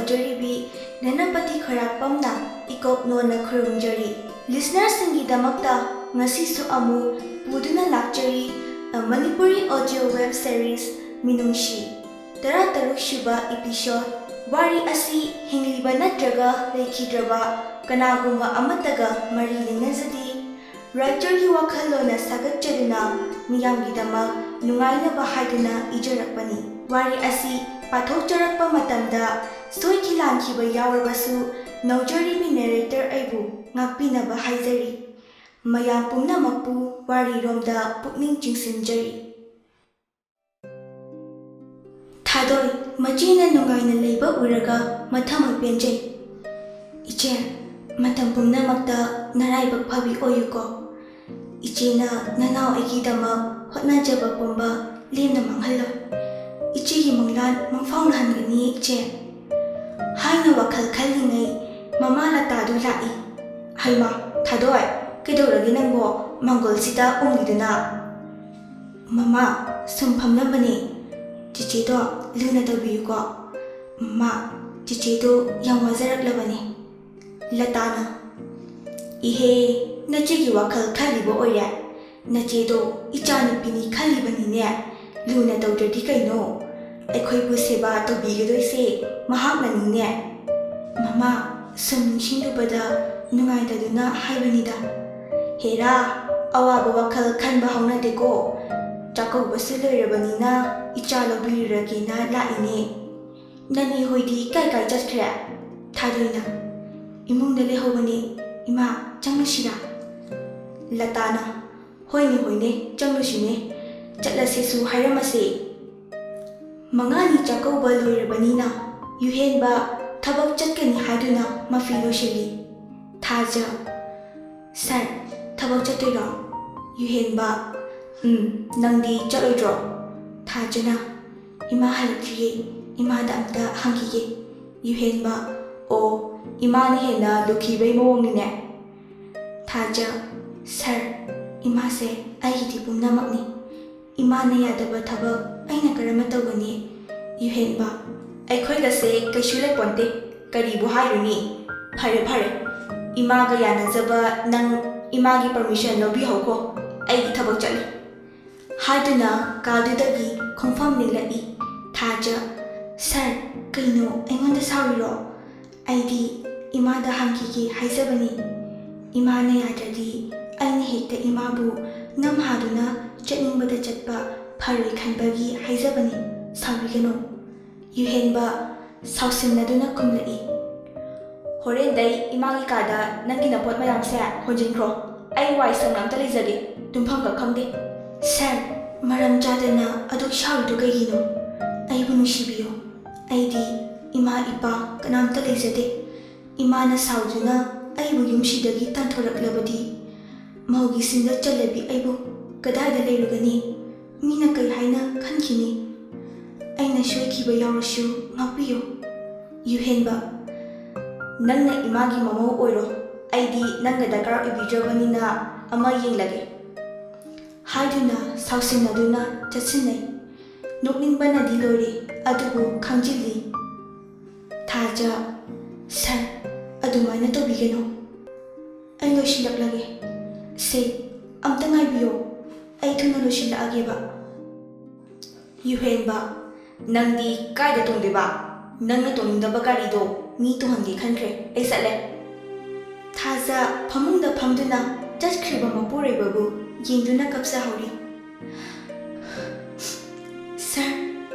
ꯑꯣꯏꯖꯔꯤꯕꯤ ꯅꯅꯄꯇꯤ ꯈꯔꯥꯛꯄꯝꯅ ꯏꯀꯣꯛ ꯅꯣꯟꯅ ꯈꯨꯔꯨꯝꯖꯔꯤ ꯂꯤꯁꯅꯔꯁꯤꯡꯒꯤꯗꯃꯛꯇ ꯉꯁꯤꯁꯨ ꯑꯃꯨꯛ ꯄꯨꯗꯨꯅ ꯂꯥꯛꯆꯔꯤ ꯃꯅꯤꯄꯨꯔꯤ ꯑꯣꯗꯤꯑꯣ ꯋꯦꯕ ꯁꯤꯔꯤꯁ ꯃꯤꯅꯨꯡꯁꯤ 13ꯁꯨꯕ ꯏꯄꯤꯁꯣꯗ ꯋꯥꯔꯤ ꯑꯁꯤ ꯍꯤꯡꯂꯤꯕ ꯅꯠꯇ꯭ꯔꯒ ꯂꯩꯈꯤꯗ꯭ꯔꯕ ꯀꯅꯥꯒꯨꯝꯕ ꯑꯃꯠꯇꯒ ꯃꯔꯤ ꯂꯩꯅꯖꯗꯦ ꯔꯥꯏꯇꯔꯒꯤ ꯋꯥꯈꯜꯂꯣꯟꯅ ꯁꯥꯒꯠꯆꯗꯨꯅ ꯃꯤꯌꯥꯝꯒꯤꯗꯃꯛ ꯅꯨꯡꯉꯥꯏꯅꯕ ꯍꯥꯏꯗꯨꯅ ꯏꯖꯔꯛꯄꯅꯤ ꯋꯥꯔꯤ ꯑꯁꯤ ꯄꯥꯊꯣꯛꯆꯔꯛꯄ ꯃꯇꯝꯗ ꯁꯣꯏꯈꯤ ꯂꯥꯟꯈꯤꯕ ꯌꯥꯎꯔꯕꯁꯨ ꯅꯧꯖꯔꯤꯕꯤ ꯅꯦꯔꯦꯇꯔ ꯑꯩꯕꯨ ꯉꯥꯛꯄꯤꯅꯕ ꯍꯥꯏꯖꯔꯤ ꯃꯌꯥꯝ ꯄꯨꯝꯅꯃꯛꯄꯨ ꯋꯥꯔꯤꯔꯣꯝꯗ ꯄꯨꯛꯅꯤꯡ ꯆꯤꯡꯁꯤꯟꯖꯔꯤ ꯊꯥꯗꯣꯏ ꯃꯆꯦꯅ ꯅꯨꯡꯉꯥꯏꯅ ꯂꯩꯕ ꯎꯔꯒ ꯃꯊꯃꯣꯏ ꯄꯦꯟꯖꯩ ꯏꯆꯦ ꯃꯇꯝ ꯄꯨꯝꯅꯃꯛꯇ ꯅꯔꯥꯏꯕꯛ ꯐꯕꯤ ꯑꯣꯏꯌꯨꯀꯣ ꯏꯆꯦꯅ ꯅꯅꯥꯎ ꯑꯩꯒꯤꯗꯃꯛ ꯍꯣꯠꯅꯖꯕ ꯄꯨꯝꯕ ꯂꯦꯝꯅ ꯃꯥꯡꯍꯜꯂꯣꯏ ꯏꯆꯦꯒꯤ ꯃꯪꯂꯥꯟ ꯃꯪꯐꯥꯎꯅꯍꯟꯒꯅꯤ ꯏꯆꯦ ꯍꯥꯏꯅ ꯋꯥꯈꯜ ꯈꯜꯂꯤꯉꯩ ꯃꯃꯥ ꯂꯇꯥꯗꯨ ꯂꯥꯛꯏ ꯍꯩꯃꯥ ꯊꯥꯗꯣꯏ ꯀꯩꯗꯧꯔꯒꯦ ꯅꯪꯕꯣ ꯃꯥꯡꯒꯣꯜꯁꯤꯗ ꯎꯡꯂꯤꯗꯨꯅ ꯃꯃꯥ ꯁꯨꯝ ꯐꯝꯂꯝꯕꯅꯦ ꯆꯤꯆꯦꯗꯣ ꯂꯨꯅ ꯇꯧꯕꯤꯌꯨꯀꯣ ꯃꯃꯥ ꯆꯤꯆꯦꯗꯣ ꯌꯥꯝ ꯋꯥꯖꯔꯛꯂꯕꯅꯤ ꯂꯇꯥꯅ ꯏꯍꯦ ꯅꯆꯦꯒꯤ ꯋꯥꯈꯜ ꯈꯜꯂꯤꯕ ꯑꯣꯏꯔꯦ ꯅꯆꯦꯗꯣ ꯏꯆꯥꯅꯨꯄꯤꯅꯤ ꯈꯜꯂꯤꯕꯅꯤꯅꯦ ꯂꯨꯅ ꯇꯧꯗ꯭ꯔꯗꯤ ꯀꯩꯅꯣ ꯑꯩꯈꯣꯏꯕꯨ ꯁꯦꯕꯥ ꯇꯧꯕꯤꯒꯗꯣꯏꯁꯦ ꯃꯍꯥꯛꯅꯅꯤꯅꯦ ꯃꯃꯥ ꯁꯨꯝ ꯅꯤꯡꯁꯤꯡꯂꯨꯕꯗ ꯅꯨꯡꯉꯥꯏꯇꯗꯨꯅ ꯍꯥꯏꯕꯅꯤꯗ ꯍꯦꯔꯥ ꯑꯋꯥꯕ ꯋꯥꯈꯜ ꯈꯟꯕ ꯍꯧꯅꯗꯦꯀꯣ ꯆꯥꯛꯀꯧꯕꯁꯨ ꯂꯣꯏꯔꯕꯅꯤꯅ ꯏꯆꯥ ꯂꯧꯕꯤꯔꯨꯔꯒꯦꯅ ꯂꯥꯛꯏꯅꯦ ꯅꯅꯦ ꯍꯣꯏꯗꯤ ꯀꯥꯏ ꯆꯠꯈ꯭ꯔꯦ ꯊꯥꯗꯣꯏꯅ ꯏꯃꯨꯡꯗ ꯂꯩꯍꯧꯕꯅꯦ ꯏꯃꯥ ꯆꯪꯂꯨꯁꯤꯔꯥ ꯂꯇꯥꯅ ꯍꯣꯏꯅꯦ ꯆꯪꯂꯨꯁꯤꯅꯦ ꯆꯠꯂꯁꯦꯁꯨ ꯍꯥꯏꯔꯝꯃꯁꯦ ꯃꯉꯥꯅꯤ ꯆꯥꯛꯀꯧꯕ ꯂꯣꯏꯔꯕꯅꯤꯅ ꯌꯨꯍꯦꯟꯕ ꯊꯕꯛ ꯆꯠꯀꯅꯤ ꯍꯥꯏꯗꯨꯅ ꯃꯐꯤ ꯂꯣꯏꯁꯤꯜꯂꯤ ꯊꯥꯖ ꯁꯥꯔ ꯊꯕꯛ ꯆꯠꯇꯣꯏꯔꯣ ꯌꯨꯍꯦꯟꯕ ꯅꯪꯗꯤ ꯆꯠꯂꯣꯏꯗ꯭ꯔꯣ ꯊꯥꯖꯅ ꯏꯃꯥ ꯍꯜꯂꯛꯇ꯭रिꯌꯦ ꯏꯃꯥꯗ ꯑꯝꯇ ꯍꯪꯈꯤꯒꯦ ꯌꯨꯍꯦꯟꯕ ꯑꯣ ꯏꯃꯥꯅ ꯍꯦꯟꯅ ꯂꯨꯈꯤꯕꯩ ꯃꯑꯣꯡꯅꯤꯅꯦ ꯊꯥꯖ ꯁꯥꯔ ꯏꯃꯥꯁꯦ ꯑꯩꯒꯤꯗꯤ ꯄꯨꯝꯅꯃꯛꯅꯤ ꯏꯃꯥꯅ ꯌꯥꯗꯕ ꯊꯕꯛ ꯑꯩꯅ ꯀꯔꯝꯅ ꯇꯧꯒꯅꯤ ꯌꯨꯍꯦꯟꯕ ꯑꯩꯈꯣꯏꯒꯁꯦ ꯀꯩꯁꯨ ꯂꯩꯄꯣꯟꯇꯦ ꯀꯔꯤꯕꯨ ꯍꯥꯏꯔꯨꯅꯤ ꯐꯔꯦ ꯏꯃꯥꯒ ꯌꯥꯅꯖꯕ ꯅꯪ ꯏꯃꯥꯒꯤ ꯄꯔꯃꯤꯁꯟ ꯂꯧꯕꯤꯍꯧꯀꯣ ꯑꯩꯒꯤ ꯊꯕꯛ ꯆꯠꯂꯤ ꯍꯥꯏꯗꯨꯅ ꯀꯥꯗꯨꯗꯒꯤ ꯈꯣꯡꯐꯝ ꯅꯤꯜꯂꯛꯏ ꯊꯥꯖ ꯁꯥꯔ ꯀꯩꯅꯣ ꯑꯩꯉꯣꯟꯗ ꯁꯥꯎꯔꯤꯔꯣ ꯑꯩꯗꯤ ꯏꯃꯥꯗ ꯍꯪꯈꯤꯒꯦ ꯍꯥꯏꯖꯕꯅꯤ ꯏꯃꯥꯅ ꯌꯥꯗ꯭ꯔꯗꯤ ꯑꯩꯅ ꯍꯦꯛꯇ ꯏꯃꯥꯕు ꯅꯝꯍꯥꯗꯨꯅ ꯆꯠꯅꯤꯡꯕꯗ ꯆꯠꯄ ꯐꯔꯣꯏ ꯈꯟꯕꯒꯤ ꯍꯥꯏꯖꯕꯅꯤ ꯁꯥꯎꯕꯤꯒꯅꯨ ꯌꯨꯍꯦꯟꯕ ꯁꯥꯎꯁꯤꯟꯅꯗꯨꯅ ꯈꯨꯝꯂꯛꯏ ꯍꯣꯔꯦꯟꯗꯩ ꯏꯃꯥꯒꯤ ꯀꯥꯗ ꯅꯪꯒꯤ ꯅꯄꯣꯠ ꯃꯌꯥꯝꯁꯦ ꯍꯣꯟꯖꯤꯟꯈ꯭ꯔꯣ ꯑꯩ ꯋꯥꯏ ꯁꯪꯅ ꯑꯝꯇ ꯂꯩꯖꯒꯦ ꯇꯨꯝꯐꯝꯒ ꯈꯪꯗꯦ ꯁꯥꯔ ꯃꯔꯝ ꯆꯥꯗꯅ ꯑꯗꯨꯛ ꯁꯥꯎꯔꯤꯗꯨ ꯀꯩꯒꯤꯅꯣ ꯑꯩꯕꯨ ꯅꯨꯡꯁꯤꯕꯤꯌꯨ ꯑꯩꯗꯤ ꯏꯃꯥ ꯏꯄꯥ ꯀꯅꯥꯝꯇ ꯂꯩꯖꯗꯦ ꯏꯃꯥꯅ ꯁꯥꯎꯗꯨꯅ ꯑꯩꯕꯨ ꯌꯨꯝꯁꯤꯗꯒꯤ ꯇꯥꯟꯊꯣꯔꯛꯂꯕꯗꯤ ꯃꯧꯒꯤ ꯁꯤꯟꯗ ꯆꯜꯂꯕꯤ ꯑꯩꯕꯨ ꯀꯗꯥꯏꯗ ꯂꯩꯔꯨꯒꯅꯤ ꯃꯤꯅ ꯀꯩ ꯍꯥꯏꯅ ꯈꯟꯈꯤꯅꯤ ꯑꯩꯅ ꯁꯣꯏꯈꯤꯕ ꯌꯥꯎꯔꯁꯨ ꯉꯥꯛꯄꯤꯌꯨ ꯌꯨꯍꯦꯟꯕ ꯅꯪꯅ ꯏꯃꯥꯒꯤ ꯃꯃꯧ ꯑꯣꯏꯔꯣ ꯑꯩꯗꯤ ꯅꯪꯒ ꯗꯔꯀꯥꯔ ꯑꯣꯏꯕꯤꯗ꯭ꯔꯕꯅꯤꯅ ꯑꯃ ꯌꯦꯡꯂꯒꯦ ꯍꯥꯏꯗꯨꯅ ꯁꯥꯎꯁꯤꯟꯅꯗꯨꯅ ꯆꯠꯁꯤꯟꯅꯩ ꯅꯣꯛꯅꯤꯡꯕꯅꯗꯤ ꯂꯣꯏꯔꯦ ꯑꯗꯨꯕꯨ ꯈꯪꯖꯤꯜꯂꯤ ꯊꯥꯖ ꯁꯥꯔ ꯑꯗꯨꯃꯥꯏꯅ ꯇꯧꯕꯤꯒꯅꯨ ꯑꯩ ꯂꯣꯏꯁꯤꯜꯂꯛꯂꯒꯦ ꯁꯦ ꯑꯝꯇ ꯉꯥꯏꯕꯤꯌꯣ ꯑꯩ ꯊꯨꯅ ꯂꯣꯏꯁꯤꯜꯂꯛꯑꯒꯦꯕ ꯌꯨꯍꯦꯟꯕ ꯅꯪꯗꯤ ꯀꯥꯏꯗ ꯇꯣꯡꯗꯣꯏꯕ ꯅꯪꯅ ꯇꯣꯡꯅꯤꯡꯗꯕ ꯒꯥꯔꯤꯗꯣ ꯃꯤ ꯇꯣꯡꯍꯟꯒꯦ ꯈꯟꯈ꯭ꯔꯦ ꯑꯩ ꯆꯠꯂꯦ ꯊꯥꯖ ꯐꯃꯨꯡꯗ ꯐꯝꯗꯨꯅ ꯆꯠꯈ꯭ꯔꯤꯕ ꯃꯄꯨꯔꯣꯏꯕꯕꯨ ꯌꯦꯡꯗꯨꯅ ꯀꯞꯆꯍꯧꯔꯤ ꯁꯥꯔ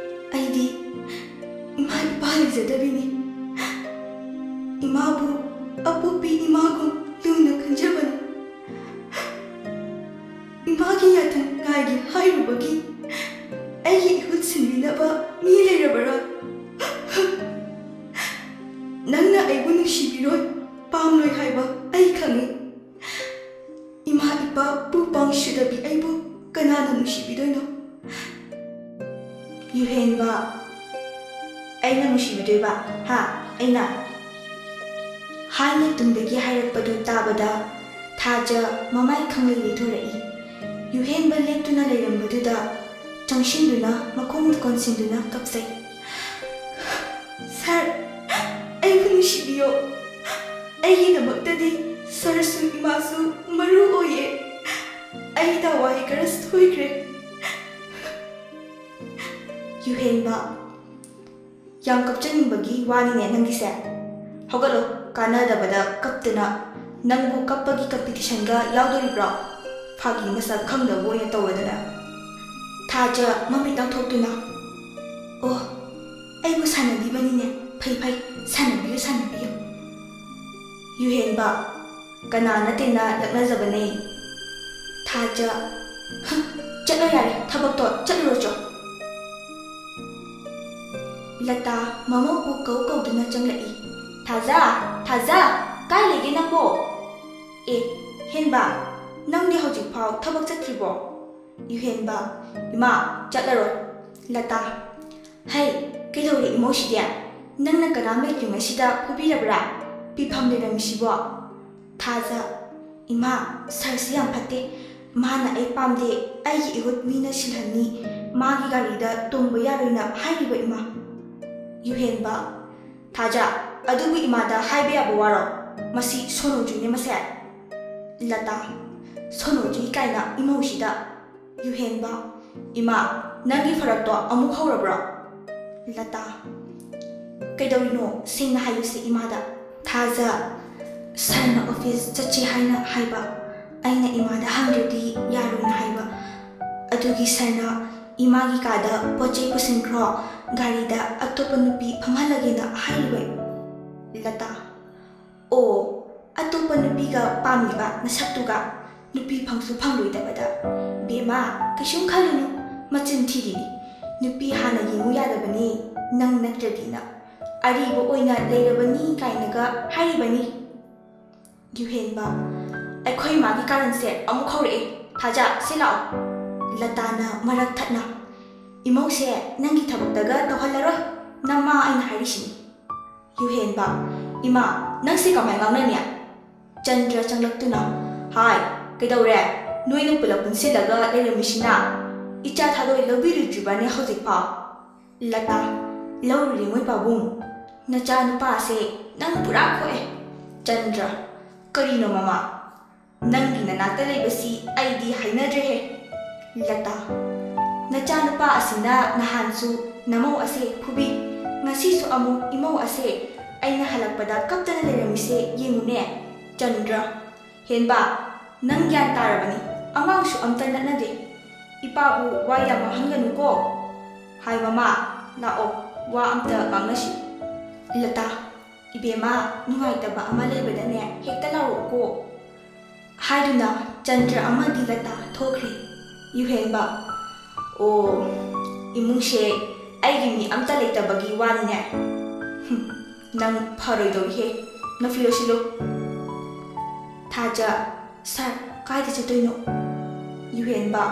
ꯑꯩꯗꯤ ꯏꯃꯥ ꯏꯄꯥ ꯂꯩꯖꯗꯕꯤꯅꯤ ꯏꯃꯥꯕꯨ ꯑꯄꯣꯛꯄꯤ ꯏꯃꯥꯒꯨꯝ ꯂꯨꯅ ꯈꯟꯖꯕꯅꯤ ꯏꯃꯥꯒꯤ ꯌꯥꯊꯪ ꯉꯥꯏꯒꯦ ꯍꯥꯏꯔꯨꯕꯒꯤ ꯑꯩꯒꯤ ꯏꯍꯨꯠ ꯁꯤꯟꯕꯤꯅꯕ ꯃꯤ ꯂꯩꯔꯕꯔꯥ ꯅꯪꯅ ꯑꯩꯕꯨ ꯅꯨꯡꯁꯤꯕꯤꯔꯣꯏ ꯄꯥꯝꯂꯣꯏ ꯍꯥꯏꯕ ꯑꯩ ꯈꯪꯏ ꯏꯃꯥ ꯏꯄꯥ ꯄꯨ ꯄꯥꯡꯁꯨꯗꯕꯤ ꯑꯩꯕꯨ ꯀꯅꯥꯅ ꯅꯨꯡꯁꯤꯕꯤꯗꯣꯏꯅꯣ ꯌꯨꯍꯦꯟꯕ ꯑꯩꯅ ꯅꯨꯡꯁꯤꯕꯤꯗꯣꯏꯕ ꯑꯩꯅ ꯍꯥꯏꯅ ꯇꯨꯡꯗꯒꯤ ꯍꯥꯏꯔꯛꯄꯗꯨ ꯇꯥꯕꯗ ꯊꯥꯖ ꯃꯃꯥꯏ ꯈꯪꯂꯩ ꯂꯩꯊꯣꯔꯛꯏ ꯌꯨꯍꯦꯟꯕ ꯂꯦꯞꯇꯨꯅ ꯂꯩꯔꯝꯕꯗꯨꯗ ꯆꯪꯁꯤꯟꯗꯨꯅ ꯃꯈꯣꯡ ꯀꯣꯟꯁꯤꯟꯗꯨꯅ ꯀꯞꯆꯩ ꯁꯥꯔ ꯅꯨꯡꯁꯤꯕꯤꯌꯣ ꯑꯩꯒꯤꯗꯃꯛꯇꯗꯤ ꯁꯔꯁꯨ ꯏꯃꯥꯁꯨ ꯃꯔꯨ ꯑꯣꯏꯌꯦ ꯑꯩ ꯊꯋꯥꯏ ꯈꯔ ꯁꯣꯏꯈ꯭ꯔꯦ ꯌꯨꯍꯦꯟꯕ ꯌꯥꯝ ꯀꯞꯆꯅꯤꯡꯕꯒꯤ ꯋꯥꯅꯤꯅꯦ ꯅꯪꯒꯤꯁꯦ ꯍꯧꯒꯠꯂꯣ ꯀꯥꯟꯅꯗꯕꯗ ꯀꯞꯇꯅ ꯅꯪꯕꯨ ꯀꯞꯄꯒꯤ ꯀꯝꯄꯤꯇꯤꯁꯟꯒ ꯌꯥꯎꯗꯣꯔꯤꯕ꯭ꯔꯣ ꯐꯥꯒꯤ ꯃꯁꯛ ꯈꯪꯗꯕ ꯑꯣꯏꯅ ꯇꯧꯔꯗꯅ ꯊꯥꯖ ꯃꯃꯤꯠ ꯂꯥꯎꯊꯣꯛꯇꯨꯅ ꯑꯣ ꯑꯩꯕꯨ ꯁꯥꯟꯅꯕꯤꯕꯅꯤꯅꯦ ꯐꯩ ꯁꯥꯟꯅꯕꯤꯌꯨ ꯌꯨꯍꯦꯟꯕ ꯀꯅꯥ ꯅꯠꯇꯦꯅ ꯂꯛꯅꯖꯕꯅꯦ ꯊꯥꯖ ꯆꯠꯂꯣ ꯌꯥꯔꯦ ꯊꯕꯛꯇꯣ ꯆꯠꯂꯨꯔꯣ ꯂꯇꯥ ꯃꯃꯧꯕꯨ ꯀꯧꯗꯨꯅ ꯆꯪꯂꯛꯏ ꯊꯥꯖ ꯀꯥꯏ ꯂꯩꯒꯦ ꯅꯪꯕꯣ ꯑꯦ ꯍꯦꯟꯕ ꯅꯪꯗꯤ ꯍꯧꯖꯤꯛꯐꯥꯎ ꯊꯕꯛ ꯆꯠꯇ꯭ꯔꯤꯕꯣ ꯌꯨꯍꯦꯟꯕ ꯏꯃꯥ ꯆꯠꯂꯔꯣꯏ ꯂꯇꯥ ꯍꯩ ꯀꯩꯗꯧꯔꯦ ꯏꯃꯧꯁꯤꯗꯤ ꯅꯪꯅ ꯀꯅꯥꯝ ꯂꯩꯇ꯭ꯔꯤꯉꯩꯁꯤꯗ ꯐꯨꯕꯤꯔꯕ꯭ꯔꯥ ꯄꯤꯐꯝ ꯂꯩꯔꯝꯃꯤꯁꯤꯕꯣ ꯊꯥꯖ ꯏꯃꯥ ꯁꯔꯁꯤ ꯌꯥꯝ ꯐꯠꯇꯦ ꯃꯥꯅ ꯑꯩ ꯄꯥꯝꯗꯦ ꯑꯩꯒꯤ ꯏꯍꯨꯠ ꯃꯤꯅ ꯁꯤꯜꯍꯟꯅꯤ ꯃꯥꯒꯤ ꯒꯥꯔꯤꯗ ꯇꯣꯡꯕ ꯌꯥꯔꯣꯏꯅ ꯍꯥꯏꯔꯤꯕ ꯏꯃꯥ ꯌꯨꯍꯦꯟꯕ ꯊꯥꯖ ꯑꯗꯨꯕꯨ ꯏꯃꯥꯗ ꯍꯥꯏꯕ ꯌꯥꯕ ꯋꯥꯔꯣ ꯃꯁꯤ ꯁꯣꯅꯣꯖꯨꯏꯅꯦ ꯃꯁꯦ ꯂꯇꯥ ꯁꯣꯅꯣꯖꯨꯏ ꯀꯥꯏꯅ ꯏꯃꯧꯁꯤꯗ ꯌꯨꯍꯦꯟꯕ ꯏꯃꯥ ꯅꯪꯒꯤ ꯐꯔꯛꯇꯣ ꯑꯃꯨꯛ ꯍꯧꯔꯕ꯭ꯔꯣ ꯂꯇꯥ ꯀꯩꯗꯧꯔꯤꯅꯣ ꯁꯦꯡꯅ ꯍꯥꯏꯌꯨꯁꯦ ꯏꯃꯥꯗ ꯊꯥꯖ ꯁꯔꯅ ꯑꯣꯐꯤꯁ ꯆꯠꯁꯦ ꯍꯥꯏꯅ ꯍꯥꯏꯕ ꯑꯩꯅ ꯏꯃꯥꯗ ꯍꯪꯗ꯭ꯔꯗꯤ ꯌꯥꯔꯣꯏꯅ ꯍꯥꯏꯕ ꯑꯗꯨꯒꯤ ꯁꯔꯅ ꯏꯃꯥꯒꯤ ꯀꯥꯗ ꯄꯣꯠꯆꯩ ꯄꯨꯁꯤꯟꯈ꯭ꯔꯣ ꯒꯥꯔꯤꯗ ꯑꯇꯣꯞꯄ ꯅꯨꯄꯤ ꯐꯝꯍꯜꯂꯒꯦꯅ ꯍꯥꯏꯔꯤꯕ ꯂꯇꯥ ꯑꯣ ꯑꯇꯣꯞꯄ ꯅꯨꯄꯤꯒ ꯄꯥꯝꯂꯤꯕ ꯅꯁꯛꯇꯨꯒ ꯅꯨꯄꯤ ꯐꯪꯁꯨ ꯐꯪꯂꯣꯏꯗꯕꯗ ꯕꯦꯃꯥ ꯀꯩꯁꯨꯝ ꯈꯜꯂꯨꯅꯨ ꯃꯆꯤꯟ ꯊꯤꯔꯤꯅꯤ ꯅꯨꯄꯤ ꯍꯥꯟꯅ ꯌꯦꯡꯉꯨ ꯌꯥꯗꯕꯅꯤ ꯅꯪ ꯅꯠꯇ꯭ꯔꯗꯤꯅ ꯑꯔꯤꯕ ꯑꯣꯏꯅ ꯂꯩꯔꯕꯅꯤ ꯀꯥꯏꯅꯒ ꯍꯥꯏꯔꯤꯕꯅꯤ ꯌꯨꯍꯦꯟꯕ ꯑꯩꯈꯣꯏ ꯃꯥꯒꯤ ꯀꯥꯔꯟꯁꯦ ꯑꯃꯨꯛ ꯍꯧꯔꯛꯑꯦ ꯊꯥꯖ ꯁꯤ ꯂꯥꯛꯑꯣ ꯂꯇꯥꯅ ꯃꯔꯛ ꯊꯠꯅ ꯏꯃꯧꯁꯦ ꯅꯪꯒꯤ ꯊꯕꯛꯇꯒ ꯇꯧꯍꯜꯂꯔꯣꯏ ꯅꯃꯥ ꯑꯩꯅ ꯍꯥꯏꯔꯤꯁꯤꯅꯤ ꯌꯨꯍꯦꯟꯕ ꯏꯃꯥ ꯅꯪꯁꯦ ꯀꯃꯥꯏ ꯉꯥꯡꯅꯅꯤ ꯆꯟꯗ꯭ꯔ ꯆꯪꯂꯛꯇꯨꯅ ꯍꯥꯏ ꯀꯩꯗꯧꯔꯦ ꯅꯣꯏꯅ ꯄꯨꯂꯞ ꯄꯨꯟꯁꯤꯜꯂꯒ ꯂꯩꯔꯝꯃꯤꯁꯤꯅ ꯏꯆꯥ ꯊꯥꯗꯣꯏ ꯂꯧꯕꯤꯔꯨꯗ꯭ꯔꯤꯕꯅꯦ ꯍꯧꯖꯤꯛꯐꯥꯎ ꯂꯇꯥ ꯂꯧꯔꯨꯔꯦ ꯃꯣꯏ ꯄꯥꯕꯨꯡ ꯅꯆꯥ ꯅꯨꯄꯥꯁꯦ ꯅꯪ ꯄꯨꯔꯥ ꯈꯣꯛꯑꯦ ꯆꯟꯗ꯭ꯔ ꯀꯔꯤꯅꯣ ꯃꯃꯥ ꯅꯪꯒꯤ ꯅꯅꯥꯛꯇ ꯂꯩꯕꯁꯤ ꯑꯩꯗꯤ ꯍꯩꯅꯗ꯭ꯔꯦꯍꯦ ꯂꯇꯥ ꯅꯆꯥꯅꯨꯄꯥ ꯑꯁꯤꯅ ꯅꯍꯥꯟꯁꯨ ꯅꯃꯧ ꯑꯁꯦ ꯐꯨꯕꯤ ꯉꯁꯤꯁꯨ ꯑꯃꯨꯛ ꯏꯃꯧ ꯑꯁꯦ ꯑꯩꯅ ꯍꯜꯂꯛꯄꯗ ꯀꯞꯇꯅ ꯂꯩꯔꯝꯃꯤꯁꯦ ꯌꯦꯡꯉꯨꯅꯦ ꯆꯟꯗ꯭ꯔ ꯍꯦꯟꯕ ꯅꯪ ꯒ꯭ꯌꯥꯟ ꯇꯥꯔꯕꯅꯤ ꯑꯉꯥꯡꯁꯨ ꯑꯝꯇ ꯅꯠꯅꯗꯦ ꯏꯄꯥꯕꯨ ꯋꯥ ꯌꯥꯝ ꯉꯥꯡꯍꯟꯒꯅꯨꯀꯣ ꯍꯥꯏ ꯃꯃꯥ ꯂꯥꯛꯑꯣ ꯋꯥ ꯑꯝꯇ ꯉꯥꯡꯅꯁꯤ ꯂꯇꯥ ꯏꯕꯦꯝꯃ ꯅꯨꯡꯉꯥꯏꯇꯕ ꯑꯃ ꯂꯩꯕꯗꯅꯦ ꯍꯦꯛꯇ ꯂꯥꯎꯔꯛꯎꯀꯣ ꯍꯥꯏꯗꯨꯅ ꯆꯟꯗ꯭ꯔ ꯑꯃꯗꯤ ꯂꯇꯥ ꯊꯣꯛꯈ꯭ꯔꯤ ꯌꯨꯍꯦꯟꯕ ꯑꯣ ꯏꯃꯨꯡꯁꯦ ꯑꯩꯒꯤ ꯃꯤ ꯑꯝꯇ ꯂꯩꯇꯕꯒꯤ ꯋꯥꯅꯤꯅꯦ ꯅꯪ ꯐꯔꯣꯏꯗꯧꯔꯤꯍꯦ ꯅꯐꯤ ꯂꯣꯏꯁꯤꯜꯂꯨ ꯊꯥꯖ ꯁꯔ ꯀꯥꯏꯗ ꯆꯠꯇꯣꯏꯅꯣ ꯌꯨꯍꯦꯟꯕ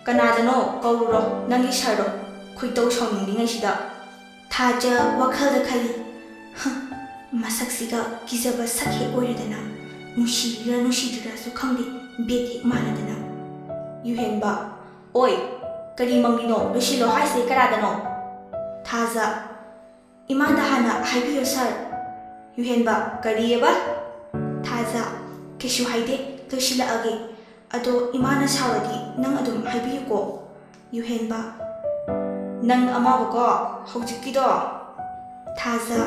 ꯀꯅꯥꯗꯅꯣ ꯀꯧꯔꯨꯔꯣ ꯅꯪꯒꯤ ꯁꯔꯗꯣ ꯈꯣꯏꯇꯧ ꯁꯥꯎꯅꯤꯡꯂꯤꯉꯩꯁꯤꯗ ꯊꯥꯖ ꯋꯥꯈꯜꯗ ꯈꯜꯂꯤ ꯃꯁꯛꯁꯤꯒ ꯀꯤꯖꯕ ꯁꯛꯍꯦꯛ ꯑꯣꯏꯔꯗꯅ ꯅꯨꯡꯁꯤꯔꯤꯔ ꯅꯨꯡꯁꯤꯗ꯭ꯔꯤꯔꯁꯨ ꯈꯪꯗꯦ ꯕꯦꯠ ꯍꯦꯛ ꯃꯥꯟꯅꯗꯅ ꯌꯨꯍꯦꯟꯕ ꯑꯣꯏ ꯀꯔꯤ ꯃꯪꯂꯤꯅꯣ ꯂꯣꯏꯁꯤꯜꯂꯣ ꯍꯥꯏꯁꯦ ꯀꯅꯥꯗꯅꯣ ꯊꯥꯖ ꯏꯃꯥꯗ ꯍꯥꯟꯅ ꯍꯥꯏꯕꯤꯌꯣ ꯁꯔ ꯌꯨꯍꯦꯟꯕ ꯀꯔꯤꯑꯕ ꯊꯥꯖ ꯀꯩꯁꯨ ꯍꯥꯏꯗꯦ ꯂꯣꯏꯁꯤꯜꯂꯛꯑꯒꯦ ꯑꯗꯣ ꯏꯃꯥꯅ ꯁꯥꯎꯔꯗꯤ ꯅꯪ ꯑꯗꯨꯝ ꯍꯥꯏꯕꯤꯌꯨꯀꯣ ꯌꯨꯍꯦꯟꯕ ꯅꯪ ꯑꯃꯥꯕꯀꯣ ꯍꯧꯖꯤꯛꯀꯤꯗꯣ ꯊꯥꯖ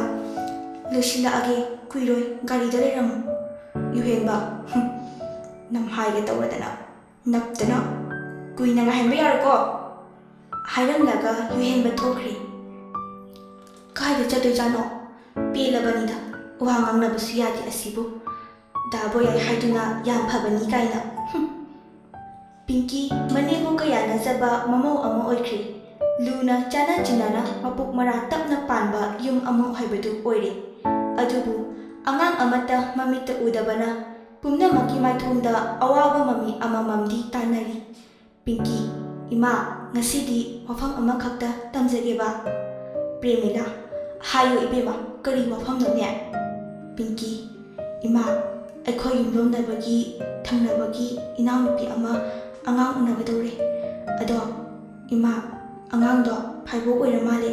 ꯂꯣꯏꯁꯤꯜꯂꯛꯑꯒꯦ ꯀꯨꯏꯔꯣꯏ ꯒꯥꯔꯤꯗ ꯂꯩꯔꯝꯃꯨ ꯌꯨꯍꯦꯟꯕ ꯅꯝꯍꯥꯏꯒ ꯇꯧꯔꯗꯅ ꯅꯞꯇꯅ ꯀꯨꯏꯅ ꯉꯥꯏꯍꯟꯕ ꯌꯥꯔꯣꯏꯀꯣ ꯍꯥꯏꯔꯝꯂꯒ ꯌꯨꯍꯦꯟꯕ ꯊꯣꯛꯈ꯭ꯔꯤ ꯀꯥꯏꯗ ꯆꯠꯇꯣꯏꯖꯥꯠꯅꯣ ꯄꯦꯜꯂꯕꯅꯤꯗ ꯋꯥ ꯉꯥꯡꯅꯕꯁꯨ ꯌꯥꯗꯦ ꯑꯁꯤꯕꯨ ꯗꯥꯕꯣꯌꯥꯏ ꯍꯥꯏꯗꯨꯅ ꯌꯥꯝ ꯐꯕꯅꯤ ꯀꯥꯏꯅ ꯄꯤꯡꯀꯤ ꯃꯅꯦꯕꯨ ꯀꯌꯥ ꯅꯖꯕ ꯃꯃꯧ ꯑꯃ ꯑꯣꯏꯈ꯭ꯔꯤ ꯂꯨꯅ ꯆꯥꯟꯅ ꯆꯤꯟꯅꯅ ꯃꯄꯨꯛ ꯃꯔꯥ ꯇꯞꯅ ꯄꯥꯟꯕ ꯌꯨꯝ ꯑꯃ ꯍꯥꯏꯕꯗꯨ ꯑꯣꯏꯔꯦ ꯑꯗꯨꯕꯨ ꯑꯉꯥꯡ ꯑꯃꯠꯇ ꯃꯃꯤꯠꯇ ꯎꯗꯕꯅ ꯄꯨꯝꯅꯃꯛꯀꯤ ꯃꯥꯏꯊꯣꯡꯗ ꯑꯋꯥꯕ ꯃꯃꯤ ꯑꯃꯃꯝꯗꯤ ꯇꯥꯟꯅꯔꯤ ꯄꯤꯡꯀꯤ ꯏꯃꯥ ꯉꯁꯤꯗꯤ ꯋꯥꯐꯝ ꯑꯃꯈꯛꯇ ꯇꯝꯖꯒꯦꯕ ꯄ꯭ꯔꯦꯃꯤꯂꯥ ꯍꯥꯏꯌꯣ ꯏꯕꯦꯝꯃ ꯀꯔꯤ ꯋꯥꯐꯝꯅꯣꯅꯦ ꯄꯤꯡꯀꯤ ꯏꯃꯥ ꯑꯩꯈꯣꯏ ꯌꯨꯝꯂꯣꯟꯅꯕꯒꯤ ꯊꯪꯅꯕꯒꯤ ꯏꯅꯥꯎꯅꯨꯄꯤ ꯑꯃ ꯑꯉꯥꯡ ꯎꯅꯒꯗꯧꯔꯦ ꯑꯗꯣ ꯏꯃꯥ ꯑꯉꯥꯡꯗꯣ ꯐꯥꯏꯕꯣꯛ ꯑꯣꯏꯔ ꯃꯥꯜꯂꯦ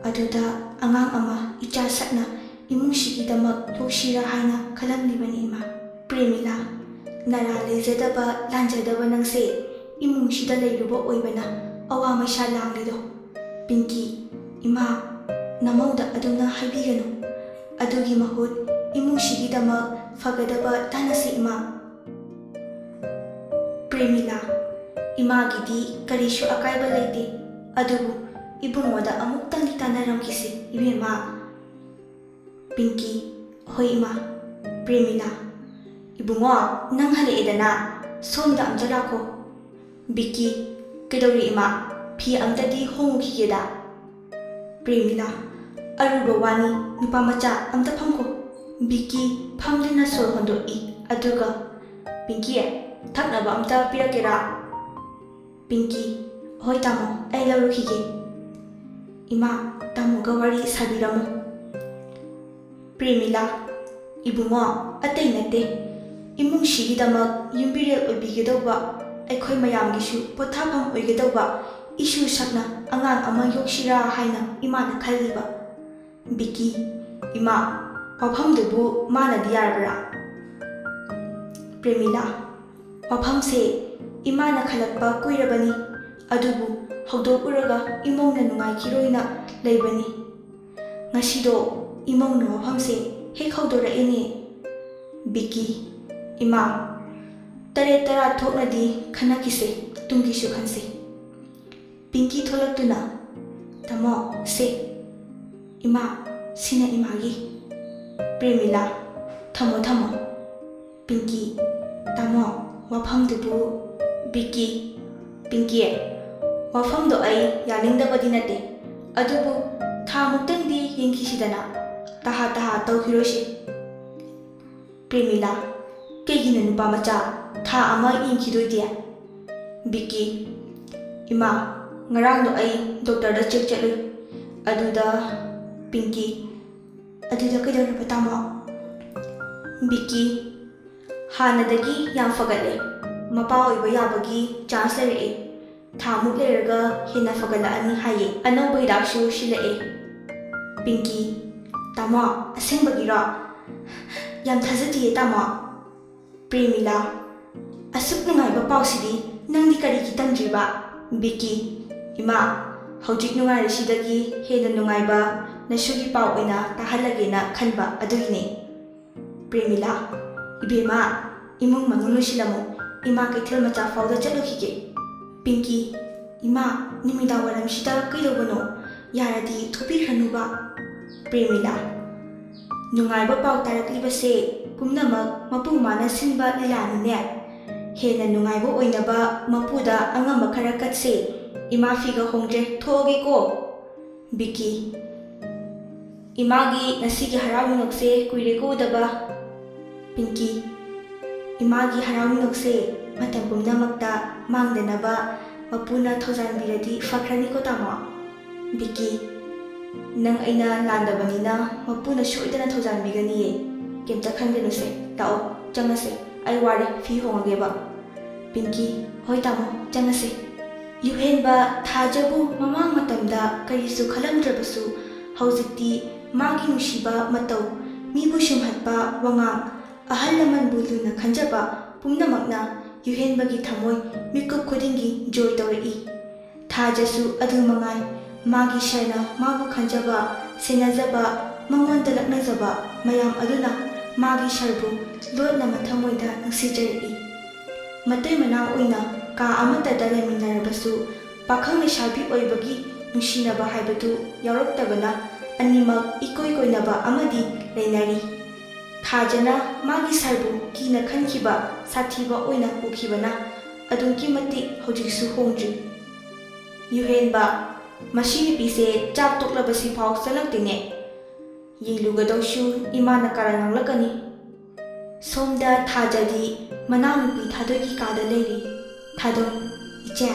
ꯑꯗꯨꯗ ꯑꯉꯥꯡ ꯑꯃ ꯏꯆꯥ ꯁꯛꯅ ꯏꯃꯨꯡꯁꯤꯒꯤꯗꯃꯛ ꯌꯣꯛꯁꯤꯔꯥ ꯍꯥꯏꯅ ꯈꯜꯂꯝꯂꯤꯕꯅꯤ ꯏꯃꯥ꯫ ꯄ꯭ꯔꯦꯃꯤꯂꯥ, ꯅꯔꯥ ꯂꯩꯖꯗꯕ ꯂꯥꯟꯖꯗꯕ ꯅꯪꯁꯦ ꯏꯃꯨꯡꯁꯤꯗ ꯂꯩꯔꯨꯕ ꯑꯣꯏꯕꯅ ꯑꯋꯥ ꯃꯩꯁꯥ ꯂꯥꯡꯂꯤꯗꯣ꯫ ꯄꯤꯡꯀꯤ, ꯏꯃꯥ ꯅꯃꯧꯗ ꯑꯗꯨꯝꯅ ꯍꯥꯏꯕꯤꯒꯅꯨ꯫ ꯑꯗꯨꯒꯤ ꯃꯍꯨꯠ ꯏꯃꯨꯡꯁꯤꯒꯤꯗꯃꯛ ꯐꯒꯗꯕ ꯇꯥꯟꯅꯁꯤ ꯏꯃꯥ꯫ ꯄ꯭ꯔꯦꯃꯤꯂꯥ, ꯏꯃꯥꯒꯤꯗꯤ ꯀꯔꯤꯁꯨ ꯑꯀꯥꯏꯕ ꯂꯩꯇꯦ, ꯑꯗꯨꯕꯨ ꯏꯕꯨꯡꯉꯣꯗ ꯑꯃꯨꯛꯇꯪꯗꯤ ꯇꯥꯟꯅꯔꯝꯈꯤꯁꯤ ꯏꯕꯦꯝꯃ꯫ ꯄꯤꯡꯀꯤ, ꯍꯣꯏ ꯏꯃꯥ꯫ ꯄ꯭ꯔꯦꯃꯤꯂꯥ, ꯏꯕꯨꯡꯉꯣ ꯅꯪ ꯍꯜꯂꯛꯑꯦꯗꯅ, ꯁꯣꯝꯗ ꯑꯝꯇ ꯂꯥꯛꯈꯣ꯫ ꯕꯤꯛꯀꯤ, ꯀꯩꯗꯧꯔꯤ ꯏꯃꯥ? ꯐꯤ ꯑꯝꯇꯗꯤ ꯍꯣꯡꯉꯨꯈꯤꯒꯦꯗ꯫ ꯄ꯭ꯔꯦꯃꯤꯂꯥ, ꯑꯔꯨꯕ ꯋꯥꯅꯤ ꯅꯨꯄꯥ ꯃꯆꯥ, ꯑꯝꯇ ꯐꯝꯈꯣ꯫ ꯕꯤꯛꯀꯤ ꯐꯝꯗꯨꯅ ꯁꯣꯔ ꯍꯣꯟꯗꯣꯛꯏ, ꯑꯗꯨꯒ ꯄꯤꯡꯀꯤ, ꯊꯛꯅꯕ ꯑꯝꯇ ꯄꯤꯔꯛꯀꯦꯔꯥ? ꯄꯤꯡꯀꯤ, ꯍꯣꯏ ꯇꯥꯃꯣ, ꯑꯩ ꯂꯧꯔꯨꯈꯤꯒꯦ꯫ ꯏꯃꯥ, ꯇꯥꯃꯣꯒ ꯋꯥꯔꯤ ꯁꯥꯕꯤꯔꯝꯃꯣ꯫ ꯄ꯭ꯔꯦꯃꯤꯂꯥ, ꯏꯕꯨꯡꯉꯣ ꯑꯇꯩ ꯅꯠꯇꯦ, ꯏꯃꯨꯡꯁꯤꯒꯤꯗꯃꯛ ꯌꯨꯝꯕꯤꯔꯦꯜ ꯑꯣꯏꯕꯤꯒꯗꯧꯕ, ꯑꯩꯈꯣꯏ ꯃꯌꯥꯝꯒꯤꯁꯨ ꯄꯣꯊꯥꯐꯝ ꯑꯣꯏꯒꯗꯧꯕ ꯏꯁꯨ ꯁꯛꯅ ꯑꯉꯥꯡ ꯑꯃ ꯌꯣꯛꯁꯤꯔꯥ ꯍꯥꯏꯅ ꯏꯃꯥꯅ ꯈꯜꯂꯤꯕ꯫ ꯕꯤꯛꯀꯤ, ꯏꯃꯥ ꯋꯥꯐꯝꯗꯨꯕꯨ ꯃꯥꯅꯗꯤ ꯌꯥꯔꯕ꯭ꯔꯥ? ꯄ꯭ꯔꯦꯃꯤꯂꯥ, ꯋꯥꯐꯝꯁꯦ ꯏꯃꯥꯅ ꯈꯜꯂꯛꯄ ꯀꯨꯏꯔꯕꯅꯤ, ꯑꯗꯨꯕꯨ ꯍꯧꯗꯣꯛꯎꯔꯒ ꯏꯃꯧꯅ ꯅꯨꯡꯉꯥꯏꯈꯤꯔꯣꯏꯅ ꯂꯩꯕꯅꯤ꯫ ꯉꯁꯤꯗꯣ ꯏꯃꯧꯅ ꯋꯥꯐꯝꯁꯦ ꯍꯦꯛ ꯍꯧꯗꯣꯔꯛꯑꯦꯅꯦ꯫ ꯕꯤꯛꯀꯤ, ꯏꯃꯥ ꯇꯔꯦꯠ ꯇꯔꯥ ꯊꯣꯛꯅꯗꯤ ꯈꯟꯅꯈꯤꯁꯦ, ꯇꯨꯡꯒꯤꯁꯨ ꯈꯟꯁꯤ꯫ ꯄꯤꯡꯀꯤ ꯊꯣꯛꯂꯛꯇꯨꯅ, ꯇꯥꯃꯣ ꯁꯦ, ꯏꯃꯥ ꯁꯤꯅ ꯏꯃꯥꯒꯤ꯫ ꯄ꯭ꯔꯦꯃꯤꯂꯥ, ꯊꯝꯃꯣ ꯊꯝꯃꯣ꯫ ꯄꯤꯡꯀꯤ, ꯇꯥꯃꯣ ꯋꯥꯐꯝꯗꯨꯕꯨ꯫ ꯕꯤꯛꯀꯤ, ꯄꯤꯡꯀꯤ, ꯋꯥꯐꯝꯗꯣ ꯑꯩ ꯌꯥꯅꯤꯡꯗꯕꯗꯤ ꯅꯠꯇꯦ, ꯑꯗꯨꯕꯨ ꯊꯥ ꯃꯨꯛꯇꯪꯗꯤ ꯌꯦꯡꯈꯤꯁꯤꯗꯅ, ꯇꯍꯥ ꯇꯍꯥ ꯇꯧꯈꯤꯔꯣꯏꯁꯤ꯫ ꯄ꯭ꯔꯦꯃꯤꯂꯥ, ꯀꯩꯒꯤꯅꯣ ꯅꯨꯄꯥ ꯃꯆꯥ ꯊꯥ ꯑꯃ ꯌꯦꯡꯈꯤꯗꯣꯏꯗꯤ? ꯕꯤꯛꯀꯤ, ꯏꯃꯥ ꯉꯔꯥꯡꯗꯣ ꯑꯩ ꯗꯣꯛꯇꯔꯗ ꯆꯦꯛ ꯆꯠꯂꯨꯏ, ꯑꯗꯨꯗ꯫ ꯄꯤꯡꯀꯤ, ꯑꯗꯨꯗ ꯀꯩꯗꯧꯔꯕ ꯇꯥꯃꯣ? ꯕꯤꯛꯀꯤ, ꯍꯥꯟꯅꯗꯒꯤ ꯌꯥꯝ ꯐꯒꯠꯂꯦ, ꯃꯄꯥ ꯑꯣꯏꯕ ꯌꯥꯕꯒꯤ ꯆꯥꯟꯁ ꯂꯩꯔꯛꯑꯦ, ꯊꯥꯃꯨꯛ ꯂꯩꯔꯒ ꯍꯦꯟꯅ ꯐꯒꯠꯂꯛꯑꯅꯤ ꯍꯥꯏꯌꯦ, ꯑꯅꯧꯕ ꯍꯤꯗꯥꯛꯁꯨ ꯁꯤꯜꯂꯛꯑꯦ꯫ ꯄꯤꯡꯀꯤ, ꯇꯥꯃꯣ ꯑꯁꯦꯡꯕꯒꯤꯔꯣ? ꯌꯥꯝ ꯊꯥꯖꯗꯤꯌꯦ ꯇꯥꯃꯣ꯫ ꯄ꯭ꯔꯦꯃꯤꯂꯥ, ꯑꯁꯨꯛ ꯅꯨꯡꯉꯥꯏꯕ ꯄꯥꯎꯁꯤꯗꯤ ꯅꯪꯗꯤ ꯀꯔꯤꯒꯤ ꯇꯝꯗ꯭ꯔꯤꯕ? ꯕꯤꯛꯀꯤ, ꯏꯃꯥ ꯍꯧꯖꯤꯛ ꯅꯨꯡꯉꯥꯏꯔꯤꯁꯤꯗꯒꯤ ꯍꯦꯟꯅ ꯅꯨꯡꯉꯥꯏꯕ ꯅꯁꯨꯒꯤ ꯄꯥꯎ ꯑꯣꯏꯅ ꯇꯥꯍꯜꯂꯒꯦꯅ ꯈꯟꯕ, ꯑꯗꯨꯒꯤꯅꯦ꯫ ꯄ꯭ꯔꯦꯃꯤꯂꯥ, ꯏꯕꯦꯝꯃ ꯏꯃꯨꯡ ꯃꯅꯨꯡ ꯂꯣꯏꯁꯤꯜꯂꯝꯃꯨ, ꯏꯃꯥ ꯀꯩꯊꯦꯜ ꯃꯆꯥ ꯐꯥꯎꯗ ꯆꯠꯂꯨꯈꯤꯒꯦ꯫ ꯄꯤꯡꯀꯤ, ꯏꯃꯥ ꯅꯨꯃꯤꯗꯥꯡ ꯋꯥꯏꯔꯝꯁꯤꯗ ꯀꯩꯗꯧꯕꯅꯣ? ꯌꯥꯔꯗꯤ ꯊꯣꯛꯄꯤꯈ꯭ꯔꯅꯨꯕ꯫ ꯄ꯭ꯔꯦꯃꯤꯂꯥ, ꯅꯨꯡꯉꯥꯏꯕ ꯄꯥꯎ ꯇꯥꯔꯛꯂꯤꯕꯁꯦ ꯄꯨꯝꯅꯃꯛ ꯃꯄꯨ ꯃꯥꯅ ꯁꯤꯟꯕ ꯂꯤꯂꯥꯅꯤꯅꯦ꯫ ꯍꯦꯟꯅ ꯅꯨꯡꯉꯥꯏꯕ ꯑꯣꯏꯅꯕ ꯃꯄꯨꯗ ꯑꯉꯝꯕ ꯈꯔ ꯀꯠꯁꯦ, ꯏꯃꯥ ꯐꯤꯒ ꯍꯣꯡꯗ꯭ꯔꯦ, ꯊꯣꯛꯑꯒꯦꯀꯣ꯫ ꯕꯤꯛꯀꯤ, ꯏꯃꯥꯒꯤ ꯉꯁꯤꯒꯤ ꯍꯔꯥꯎ ꯃꯤꯅꯣꯛꯁꯦ ꯀꯨꯏꯔꯦꯀꯣ ꯎꯗꯕ꯫ ꯄꯤꯡꯀꯤ, ꯏꯃꯥꯒꯤ ꯍꯔꯥꯎ ꯃꯤꯅꯣꯛꯁꯦ ꯃꯇꯝ ꯄꯨꯝꯅꯃꯛꯇ ꯃꯥꯡꯗꯅꯕ ꯃꯄꯨꯅ ꯊꯧꯖꯥꯟꯕꯤꯔꯗꯤ ꯐꯈ꯭ꯔꯅꯤꯀꯣ ꯇꯥꯃꯣ꯫ ꯕꯤꯛꯀꯤ, ꯅꯪ ꯑꯩꯅ ꯂꯥꯟꯗꯕꯅꯤꯅ ꯃꯄꯨꯅ ꯁꯣꯏꯗꯅ ꯊꯧꯖꯥꯟꯕꯤꯒꯅꯤꯌꯦ, ꯀꯩꯝꯇ ꯈꯟꯒꯅꯨꯁꯦ, ꯂꯥꯛꯑꯣ ꯆꯪꯉꯁꯦ, ꯑꯩ ꯋꯥꯔꯦ ꯐꯤ ꯍꯣꯡꯉꯒꯦꯕ꯫ ꯄꯤꯡꯀꯤ, ꯍꯣꯏ ꯇꯥꯃꯣ ꯆꯪꯉꯁꯦ꯫ ꯌꯨꯍꯦꯟꯕ ꯊꯥꯖꯕꯨ ꯃꯃꯥꯡ ꯃꯇꯝꯗ ꯀꯔꯤꯁꯨ ꯈꯜꯂꯝꯗ꯭ꯔꯕꯁꯨ ꯍꯧꯖꯤꯛꯇꯤ ꯃꯥꯒꯤ ꯅꯨꯡꯁꯤꯕ ꯃꯇꯧ, ꯃꯤꯕꯨ ꯁꯨꯝꯍꯠꯄ ꯋꯥꯉꯥꯡ, ꯑꯍꯜ ꯂꯃꯟꯕꯨ ꯂꯨꯅ ꯈꯟꯖꯕ ꯄꯨꯝꯅꯃꯛꯅ ꯌꯨꯍꯦꯟꯕꯒꯤ ꯊꯃꯣꯏ ꯃꯤꯀꯨꯞ ꯈꯨꯗꯤꯡꯒꯤ ꯖꯣꯏ ꯇꯧꯔꯛꯏ꯫ ꯊꯥꯖꯁꯨ ꯑꯗꯨꯃꯉꯥꯏ, ꯃꯥꯒꯤ ꯁꯔꯅ ꯃꯥꯕꯨ ꯈꯟꯖꯕ, ꯁꯦꯟꯅꯖꯕ, ꯃꯉꯣꯟꯗ ꯂꯛꯅꯖꯕ ꯃꯌꯥꯝ ꯑꯗꯨꯅ ꯃꯥꯒꯤ ꯁꯔꯕꯨ ꯂꯣꯠꯅ ꯃꯊꯃꯣꯏꯗ ꯅꯨꯡꯁꯤꯖꯔꯛꯏ꯫ ꯃꯇꯩ ꯃꯅꯥꯎ ꯑꯣꯏꯅ ꯀꯥ ꯑꯃꯠꯇꯗ ꯂꯩꯃꯤꯟꯅꯔꯕꯁꯨ ꯄꯥꯈꯪ ꯂꯩꯁꯥꯕꯤ ꯑꯣꯏꯕꯒꯤ ꯅꯨꯡꯁꯤꯅꯕ ꯍꯥꯏꯕꯗꯨ ꯌꯥꯎꯔꯛꯇꯕꯅ ꯑꯅꯤꯃꯛ ꯏꯀꯣꯏ ꯀꯣꯏꯅꯕ ꯑꯃꯗꯤ ꯂꯩꯅꯔꯤ꯫ ꯊꯥꯖꯅ ꯃꯥꯒꯤ ꯁꯔꯕꯨ ꯀꯤꯅ ꯈꯟꯈꯤꯕ, ꯁꯥꯊꯤꯕ ꯑꯣꯏꯅ ꯎꯈꯤꯕꯅ ꯑꯗꯨꯛꯀꯤ ꯃꯇꯤꯛ ꯍꯧꯖꯤꯛꯁꯨ ꯍꯣꯡꯗ꯭ꯔꯤ꯫ ꯌꯨꯍꯦꯟꯕ, ꯃꯁꯤ ꯅꯨꯄꯤꯁꯦ ꯆꯥꯛ ꯇꯣꯛꯂꯕꯁꯤꯐꯥꯎ ꯆꯪꯂꯛꯇꯦꯅꯦ, ꯌꯦꯡꯂꯨꯒꯗꯧꯁꯨ ꯏꯃꯥꯅ ꯀꯥꯔꯟ ꯉꯥꯡꯂꯛꯀꯅꯤ꯫ ꯁꯣꯝꯗ ꯊꯥꯖꯗꯤ ꯃꯅꯥꯎꯅꯨꯄꯤ ꯊꯥꯗꯣꯏꯒꯤ ꯀꯥꯗ ꯂꯩꯔꯤ꯫ ꯊꯥꯗꯣꯏ, ꯏꯆꯦ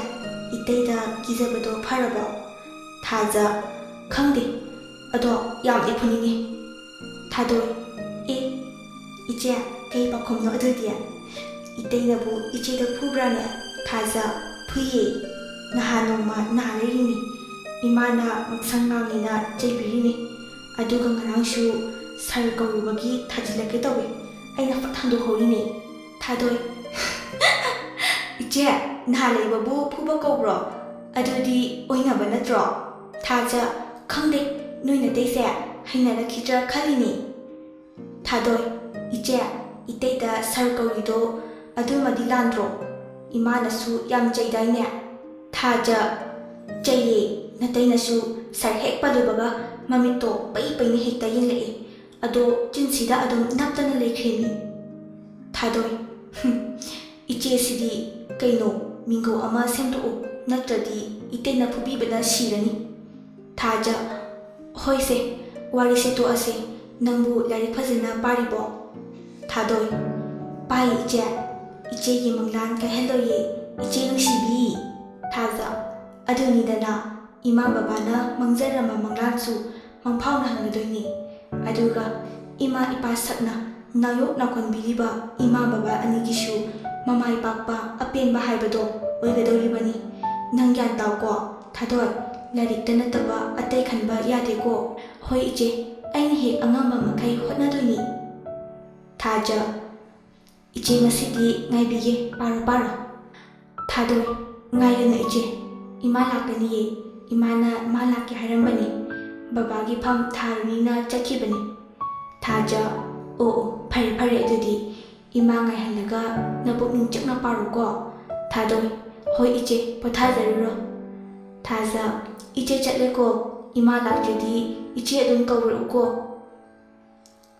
ꯏꯇꯩꯗ ꯀꯤꯖꯕꯗꯣ ꯐꯔꯕꯣ? ꯊꯥꯖ, ꯈꯪꯗꯦ, ꯑꯗꯣ ꯌꯥꯝꯗꯤ ꯐꯨꯅꯤꯡꯉꯤ꯫ ꯊꯥꯗꯣꯏ, ꯑꯦ ꯏꯆꯦ ꯀꯩ ꯄꯥꯈꯨꯝꯅꯣ ꯑꯗꯨꯗꯤ? ꯏꯇꯩꯅꯕꯨ ꯏꯆꯦꯗ ꯐꯨꯕ꯭ꯔꯥꯅꯦ? ꯊꯥꯖ, ꯐꯨꯏꯌꯦ, ꯅꯍꯥꯟ ꯅꯣꯡꯃ ꯅꯥ ꯂꯩꯔꯤꯅꯤ, ꯏꯃꯥꯅ ꯉꯛꯁꯪ ꯉꯥꯡꯉꯦꯅ ꯆꯩꯕꯤꯔꯤꯅꯤ, ꯑꯗꯨꯒ ꯉꯔꯥꯡꯁꯨ ꯁꯔ ꯀꯧꯔꯨꯕꯒꯤ ꯊꯥꯖꯤꯜꯂꯛꯀꯦ ꯇꯧꯋꯦ ꯑꯩꯅ ꯐꯠ ꯍꯟꯗꯣꯛꯍꯧꯔꯤꯅꯦ ꯊꯥꯗꯣꯏ ꯏꯆꯦ ꯅꯍꯥꯟ ꯂꯩꯕꯕꯨ ꯐꯨꯕ ꯀꯧꯕ꯭ꯔꯣ ꯑꯗꯨꯗꯤ ꯑꯣꯏꯅꯕ ꯅꯠꯇ꯭ꯔꯣ ꯊꯥꯖ ꯈꯪꯗꯦ ꯅꯣꯏ ꯅꯇꯩꯁꯦ ꯍꯩꯅꯔꯛꯈꯤꯗ꯭ꯔꯥ ꯈꯜꯂꯤꯅꯤ ꯊꯥꯗꯣꯏ ꯏꯆꯦ ꯏꯇꯩꯗ ꯁꯔ ꯀꯧꯔꯤꯗꯣ ꯑꯗꯨꯃꯗꯤ ꯂꯥꯟꯗ꯭ꯔꯣ ꯏꯃꯥꯅꯁꯨ ꯌꯥꯝ ꯆꯩꯗꯥꯏꯅꯦ ꯊꯥꯖ ꯆꯩꯌꯦ ꯅꯇꯩꯅꯁꯨ ꯁꯔ ꯍꯦꯛ ꯄꯜꯂꯨꯕꯒ ꯃꯃꯤꯠꯇꯣ ꯄꯩ ꯄꯩꯅ ꯍꯦꯛꯇ ꯌꯦꯡꯂꯛꯏ ꯑꯗꯣ ꯆꯤꯟꯁꯤꯗ ꯑꯗꯨꯝ ꯅꯞꯇꯅ ꯂꯩꯈ꯭ꯔꯦꯅꯤ ꯊꯥꯗꯣꯏ ꯏꯆꯦꯁꯤꯗꯤ ꯀꯩꯅꯣ ꯃꯤꯡꯒꯧ ꯑꯃ ꯁꯦꯝꯗꯣꯛꯎ ꯅꯠꯇ꯭ꯔꯗꯤ ꯏꯇꯩꯅ ꯐꯨꯕꯤꯕꯅ ꯁꯤꯔꯅꯤ ꯊꯥꯖ ꯍꯣꯏꯁꯦ ꯋꯥꯔꯤꯁꯦ ꯇꯣꯛꯑꯁꯦ ꯅꯪꯕꯨ ꯂꯥꯏꯔꯤꯛ ꯐꯖꯅ ꯄꯥꯔꯤꯕꯣ ꯊꯥꯗꯣꯏ ꯄꯥꯏ ꯏꯆꯦ ꯏꯆꯦꯒꯤ ꯃꯪꯂꯥꯟ ꯀꯥꯏꯍꯜꯂꯣꯏꯌꯦ ꯏꯆꯦ ꯅꯨꯡꯁꯤꯕꯤ ꯊꯥꯖ ꯑꯗꯨꯅꯤꯗꯅ ꯏꯃꯥ ꯕꯕꯥꯅ ꯃꯪꯖꯔꯝꯕ ꯃꯪꯂꯥꯟꯁꯨ ꯃꯪꯐꯥꯎꯅꯍꯟꯒꯗꯣꯏꯅꯤ ꯑꯗꯨꯒ ꯏꯃꯥ ꯏꯄꯥ ꯁꯛꯅ ꯅꯥꯌꯣꯛ ꯅꯥꯀꯣꯟꯕꯤꯔꯤꯕ ꯏꯃꯥ ꯕꯕꯥ ꯑꯅꯤꯒꯤꯁꯨ ꯃꯃꯥꯏ ꯄꯥꯛꯄ ꯑꯄꯦꯟꯕ ꯍꯥꯏꯕꯗꯣ ꯑꯣꯏꯒꯗꯧꯔꯤꯕꯅꯤ ꯅꯪ ꯒ꯭ꯌꯥꯟ ꯇꯥꯎꯀꯣ ꯊꯥꯗꯣꯏ ꯂꯥꯏꯔꯤꯛꯇ ꯅꯠꯇꯕ ꯑꯇꯩ ꯈꯟꯕ ꯌꯥꯗꯦꯀꯣ ꯍꯣꯏ ꯏꯆꯦ ꯑꯩꯅ ꯍꯦꯛ ꯑꯉꯝꯕ ꯃꯈꯩ ꯍꯣꯠꯅꯗꯣꯏꯅꯤ ꯊꯥꯖ ꯏꯆꯦ ꯉꯁꯤꯗꯤ ꯉꯥꯏꯕꯤꯒꯦ ꯄꯥꯔꯣ ꯊꯥꯗꯣꯏ ꯉꯥꯏꯒꯅꯨ ꯏꯆꯦ ꯏꯃꯥ ꯂꯥꯛꯀꯅꯤꯌꯦ ꯏꯃꯥꯅ ꯃꯥ ꯂꯥꯛꯀꯦ ꯍꯥꯏꯔꯝꯕꯅꯤ ꯕꯕꯥꯒꯤ ꯐꯝ ꯊꯥꯔꯨꯅꯤꯅ ꯆꯠꯈꯤꯕꯅꯤ ꯊꯥꯖ ꯑꯣ ꯐꯔꯦ ꯑꯗꯨꯗꯤ ꯏꯃꯥ ꯉꯥꯏꯍꯜꯂꯒ ꯅꯄꯨꯛꯅꯤꯡ ꯆꯪꯅ ꯄꯥꯔꯣꯀꯣ ꯊꯥꯗꯣꯏ ꯍꯣꯏ ꯏꯆꯦ ꯄꯣꯊꯥꯖꯔꯨꯔꯣ ꯊꯥꯖ ꯏꯆꯦ ꯆꯠꯂꯦꯀꯣ ꯏꯃꯥ ꯂꯥꯛꯇ꯭ꯔꯗꯤ ꯏꯆꯦ ꯑꯗꯨꯝ ꯀꯧꯔꯛꯎꯀꯣ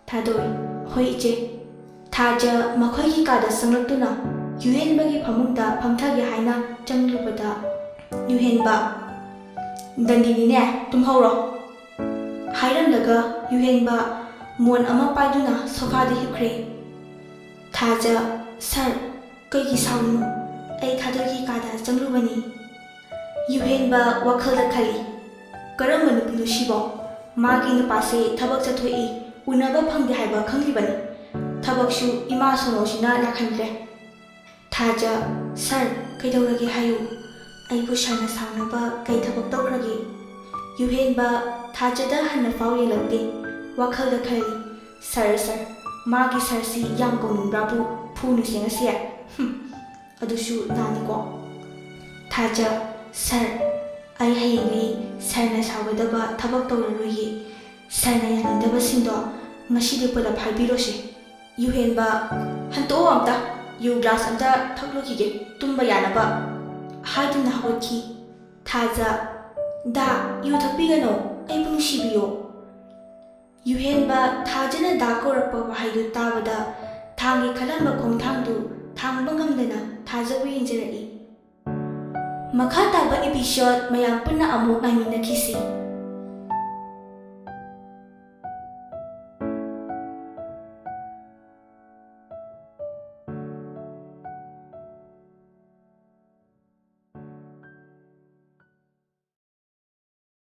ꯊꯥꯗꯣꯏ ꯍꯣꯏ ꯏꯆꯦ ꯊꯥꯖ ꯃꯈꯣꯏꯒꯤ ꯀꯥꯗ ꯆꯪꯂꯛꯇꯨꯅ ꯌꯨꯍꯦꯟꯕꯒꯤ ꯐꯃꯨꯡꯗ ꯐꯝꯊꯒꯦ ꯍꯥꯏꯅ ꯆꯪꯂꯨꯕꯗ ꯌꯨꯍꯦꯟꯕ ꯗꯟꯗꯤꯅꯤꯅꯦ ꯇꯨꯝꯍꯧꯔꯣ ꯍꯥꯏꯔꯝꯂꯒ ꯌꯨꯍꯦꯟꯕ ꯃꯣꯟ ꯑꯃ ꯄꯥꯏꯗꯨꯅ ꯁꯣꯐꯥꯗ ꯍꯤꯞꯈ꯭ꯔꯦ ꯊꯥꯖ ꯁꯔ ꯀꯩꯒꯤ ꯁꯥꯎꯔꯤꯅꯣ ꯑꯩ ꯊꯥꯗꯣꯏꯒꯤ ꯀꯥꯗ ꯆꯪꯂꯨꯕꯅꯤ ꯌꯨꯍꯦꯟꯕ ꯋꯥꯈꯜꯗ ꯈꯜꯂꯤ ꯀꯔꯝꯕ ꯅꯨꯄꯤꯅꯣ ꯁꯤꯕꯣ ꯃꯥꯒꯤ ꯅꯨꯄꯥꯁꯦ ꯊꯕꯛ ꯆꯠꯊꯣꯛꯏ ꯎꯅꯕ ꯐꯪꯗꯦ ꯍꯥꯏꯕ ꯈꯪꯂꯤꯕꯅꯤ ꯊꯕꯛꯁꯨ ꯏꯃꯥ ꯁꯣꯅꯣꯁꯤꯅ ꯂꯥꯛꯍꯟꯈ꯭ꯔꯦ ꯊꯥꯖ ꯁꯔ ꯀꯩꯗꯧꯔꯒꯦ ꯍꯥꯏꯌꯨ ꯑꯩꯕꯨ ꯁꯔꯅ ꯁꯥꯎꯅꯕ ꯀꯩ ꯊꯕꯛ ꯇꯧꯈ꯭ꯔꯒꯦ ꯌꯨꯍꯦꯟꯕ ꯊꯥꯖꯗ ꯍꯟꯅ ꯐꯥꯎ ꯌꯦꯡꯂꯛꯇꯦ ꯋꯥꯈꯜꯗ ꯈꯜꯂꯤ ꯁꯔ ꯃꯥꯒꯤ ꯁꯔꯁꯤ ꯌꯥꯝ ꯀꯧꯅꯤꯡꯕ꯭ꯔꯥꯕꯨ ꯐꯨꯅꯨꯁꯦ ꯉꯁꯤ ꯑꯗꯨꯁꯨ ꯂꯥꯟꯅꯤꯀꯣ ꯊꯥꯖ ꯁꯔ ꯑꯩ ꯍꯌꯦꯡꯉꯩ ꯁꯔꯅ ꯁꯥꯎꯒꯗꯕ ꯊꯕꯛ ꯇꯧꯔꯔꯣꯏꯌꯦ ꯁꯔꯅ ꯌꯥꯅꯤꯡꯗꯕꯁꯤꯡꯗꯣ ꯉꯁꯤꯗꯤ ꯄꯨꯂꯞ ꯍꯥꯏꯕꯤꯔꯣꯁꯦ ꯌꯨꯍꯦꯟꯕ ꯍꯟꯇꯣꯛꯑꯣ ꯑꯝꯇ ꯌꯨ ꯒ꯭ꯂꯥꯁ ꯑꯝꯇ ꯊꯛꯂꯨꯈꯤꯒꯦ ꯇꯨꯝꯕ ꯌꯥꯅꯕ ꯍꯥꯏꯗꯨꯅ ꯍꯧꯒꯠꯈꯤ ꯊꯥꯖ ꯗꯥ ꯌꯨ ꯊꯛꯄꯤꯒꯅꯣ ꯑꯩꯕꯨ ꯅꯨꯡꯁꯤꯕꯤꯌꯣ ꯌꯨꯍꯦꯟꯕ ꯊꯥꯖꯅ ꯗꯥ ꯀꯧꯔꯛꯄ ꯋꯥꯍꯩꯗꯨ ꯇꯥꯕꯗ ꯊꯥꯡꯒꯤ ꯈꯜꯂꯝꯕ ꯈꯣꯡꯊꯥꯡꯗꯨ ꯊꯥꯡꯕ ꯉꯝꯗꯅ ꯊꯥꯖꯕꯨ ꯌꯦꯡꯖꯔꯛꯏ ꯃꯈꯥ ꯇꯥꯕ ꯏꯄꯤꯁꯣꯗ ꯃꯌꯥꯝ ꯄꯨꯟꯅ ꯑꯃꯨꯛ ꯉꯥꯏꯃꯤꯟꯅꯈꯤꯁꯤ